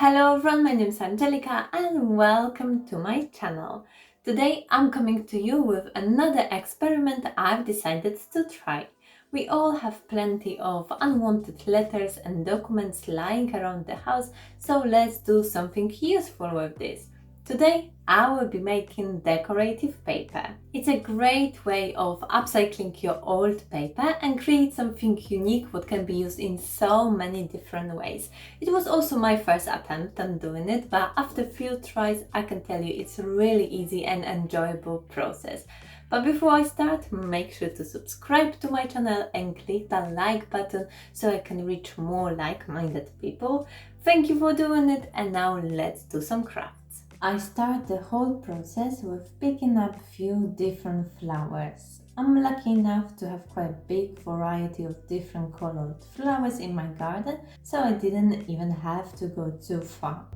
Hello everyone, my name is Angelica and welcome to my channel. Today I'm coming to you with another experiment I've decided to try. We all have plenty of unwanted letters and documents lying around the house, so let's do something useful with this. Today I will be making decorative paper. It's a great way of upcycling your old paper and create something unique what can be used in so many different ways. It was also my first attempt on doing it, but after a few tries I can tell you it's a really easy and enjoyable process. But before I start, make sure to subscribe to my channel and click the like button so I can reach more like-minded people. Thank you for doing it, and now let's do some crafts. I start the whole process with picking up a few different flowers. I'm lucky enough to have quite a big variety of different colored flowers in my garden, so I didn't even have to go too far.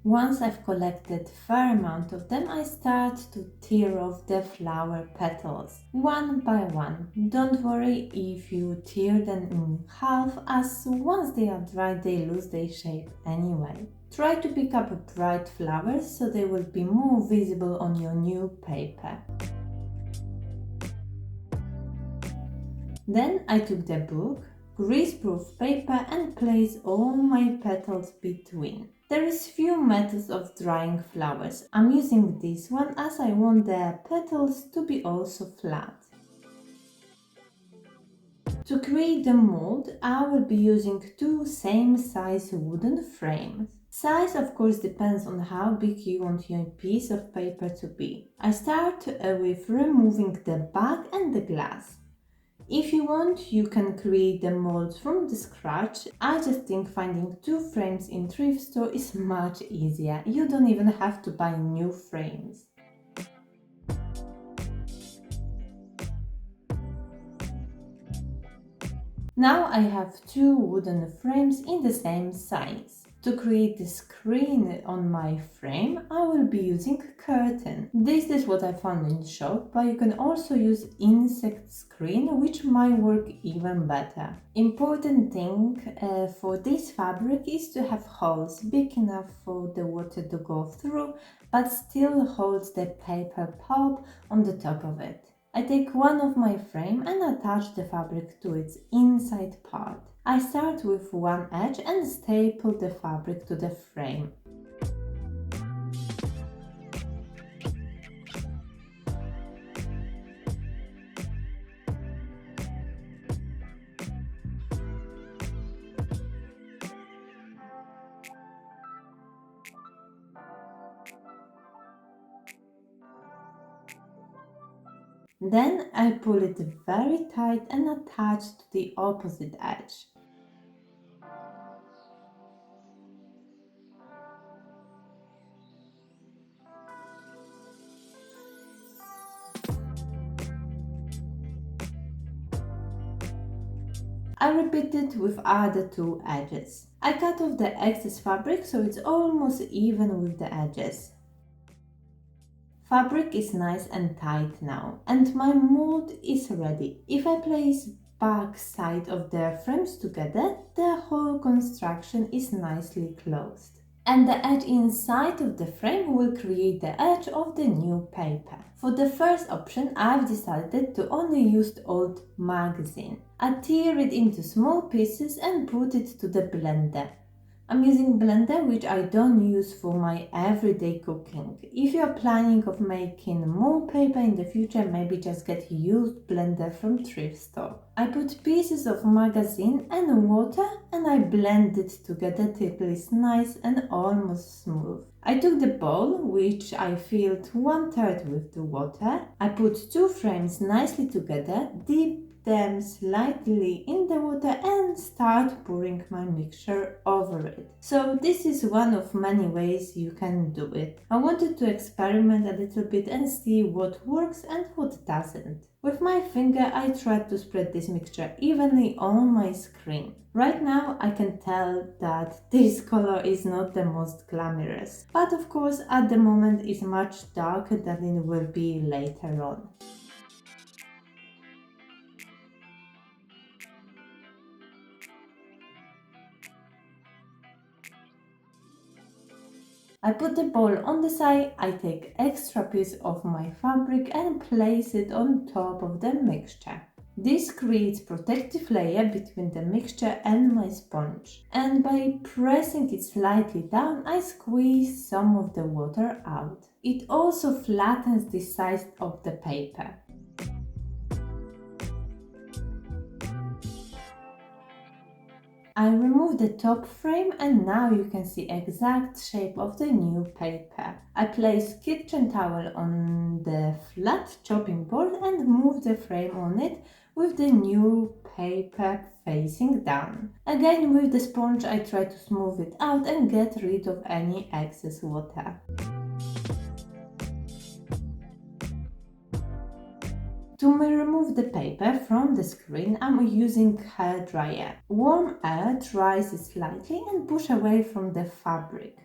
Once I've collected a fair amount of them, I start to tear off the flower petals, one by one. Don't worry if you tear them in half, as once they are dry they lose their shape anyway. Try to pick up bright flowers so they will be more visible on your new paper. Then I took the book, greaseproof paper and place all my petals between. There is few methods of drying flowers. I'm using this one as I want the petals to be also flat. To create the mold, I will be using two same size wooden frames. Size of course depends on how big you want your piece of paper to be. I start with removing the back and the glass. If you want, you can create the molds from the scratch. I just think finding two frames in thrift store is much easier. You don't even have to buy new frames. Now I have two wooden frames in the same size. To create the screen on my frame, I will be using curtain. This is what I found in the shop, but you can also use insect screen, which might work even better. Important thing for this fabric is to have holes big enough for the water to go through, but still holds the paper pulp on the top of it. I take one of my frame and attach the fabric to its inside part. I start with one edge and staple the fabric to the frame. Then I pull it very tight and attach to the opposite edge. I repeat it with other two edges. I cut off the excess fabric so it's almost even with the edges. Fabric is nice and tight now, and my mold is ready. If I place back side of the frames together, the whole construction is nicely closed. And the edge inside of the frame will create the edge of the new paper. For the first option, I've decided to only use the old magazine. I tear it into small pieces and put it to the blender. I'm using blender, which I don't use for my everyday cooking. If you're planning of making more paper in the future, maybe just get used blender from thrift store. I put pieces of magazine and water and I blend it together till it is nice and almost smooth. I took the bowl, which I filled 1/3 with the water. I put two frames nicely together, dipped them slightly in the water and start pouring my mixture over it. So this is one of many ways you can do it. I wanted to experiment a little bit and see what works and what doesn't. With my finger I tried to spread this mixture evenly on my screen. Right now I can tell that this color is not the most glamorous, but of course at the moment it's much darker than it will be later on. I put the bowl on the side, I take extra piece of my fabric and place it on top of the mixture. This creates protective layer between the mixture and my sponge, and by pressing it slightly down I squeeze some of the water out. It also flattens the sides of the paper. I remove the top frame and now you can see exact shape of the new paper. I place kitchen towel on the flat chopping board and move the frame on it with the new paper facing down. Again with the sponge I try to smooth it out and get rid of any excess water. To remove the paper from the screen, I'm using hair dryer. Warm air dries it slightly and push away from the fabric.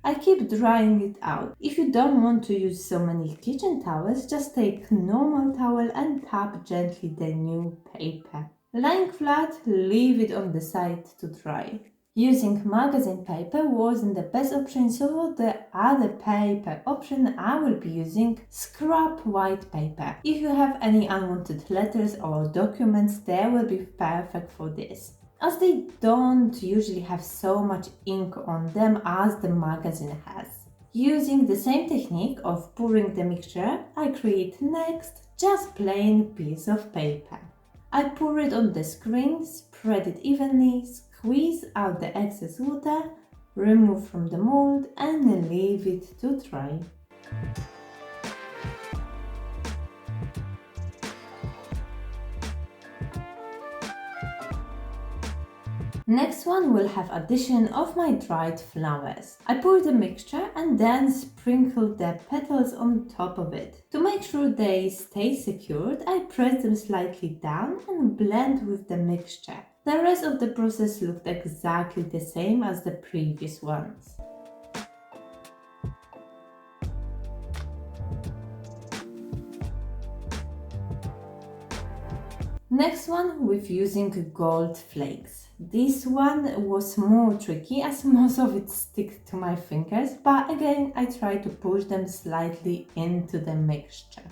I keep drying it out. If you don't want to use so many kitchen towels, just take normal towel and tap gently the new paper. Lying flat, leave it on the side to dry. Using magazine paper wasn't the best option, so the other paper option I will be using scrap white paper. If you have any unwanted letters or documents, they will be perfect for this, as they don't usually have so much ink on them as the magazine has. Using the same technique of pouring the mixture, I create next just plain piece of paper. I pour it on the screen, spread it evenly, squeeze out the excess water, remove from the mold and leave it to dry. Next one will have addition of my dried flowers. I pour the mixture and then sprinkle the petals on top of it. To make sure they stay secured, I press them slightly down and blend with the mixture. The rest of the process looked exactly the same as the previous ones. Next one with using gold flakes. This one was more tricky as most of it stick to my fingers, but again I try to push them slightly into the mixture.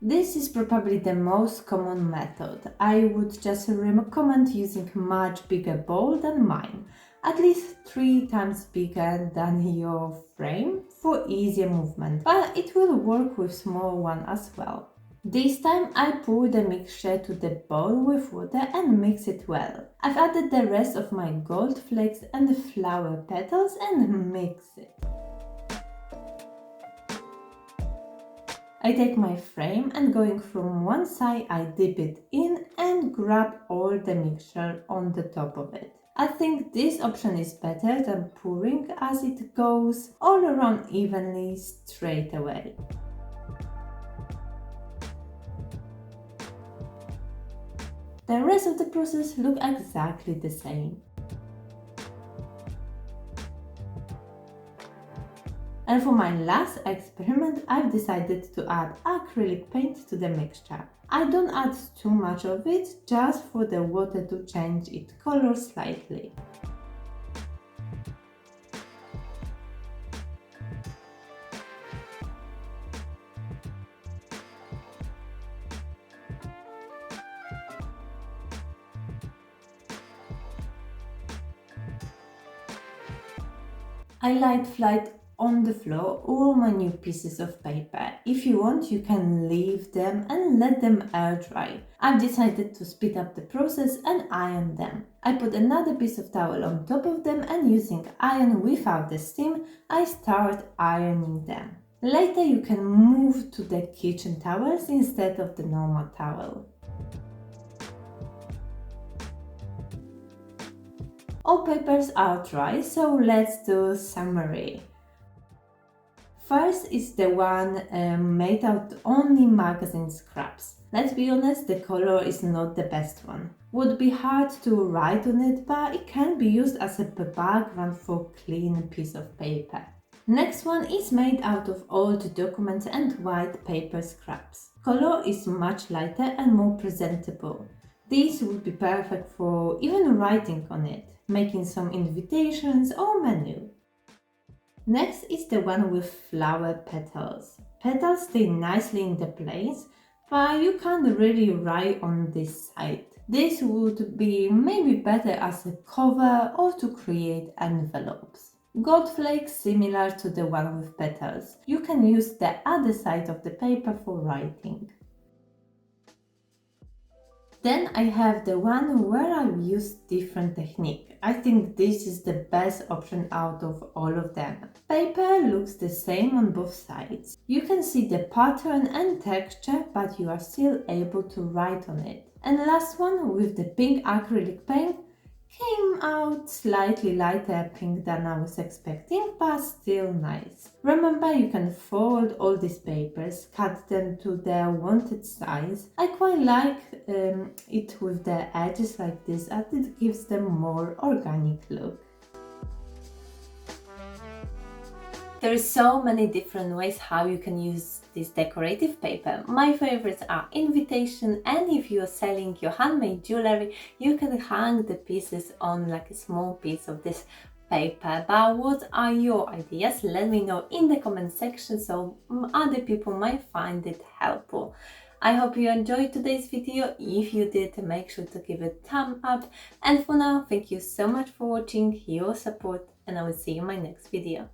This is probably the most common method. I would just recommend using much bigger bowl than mine, at least 3 times bigger than your frame for easier movement, but it will work with small one as well. This time I pour the mixture to the bowl with water and mix it well. I've added the rest of my gold flakes and the flower petals and mix it. I take my frame and going from one side I dip it in and grab all the mixture on the top of it. I think this option is better than pouring as it goes all around evenly straight away. The rest of the process looks exactly the same. And for my last experiment, I've decided to add acrylic paint to the mixture. I don't add too much of it, just for the water to change its color slightly. I light flight on the floor all my new pieces of paper. If you want, you can leave them and let them air dry. I've decided to speed up the process and iron them. I put another piece of towel on top of them, and using iron without the steam, I start ironing them. Later you can move to the kitchen towels instead of the normal towel. All papers are dry, so let's do a summary. First is the one made out only magazine scraps. Let's be honest, the color is not the best one. Would be hard to write on it, but it can be used as a background for clean piece of paper. Next one is made out of old documents and white paper scraps. Color is much lighter and more presentable. This would be perfect for even writing on it, making some invitations or menu. Next is the one with flower petals. Petals stay nicely in the place, but you can't really write on this side. This would be maybe better as a cover or to create envelopes. Gold flakes similar to the one with petals. You can use the other side of the paper for writing. Then I have the one where I've used different technique. I think this is the best option out of all of them. Paper looks the same on both sides. You can see the pattern and texture, but you are still able to write on it. And last one with the pink acrylic paint came out slightly lighter pink than I was expecting, but still nice. Remember, you can fold all these papers, cut them to their wanted size. I quite like it with the edges like this, as it gives them more organic look. There are so many different ways how you can use this decorative paper. My favorites are invitation, and if you are selling your handmade jewelry, you can hang the pieces on like a small piece of this paper. But what are your ideas? Let me know in the comment section so other people might find it helpful. I hope you enjoyed today's video. If you did, make sure to give it a thumb up. And for now, thank you so much for watching, your support, and I will see you in my next video.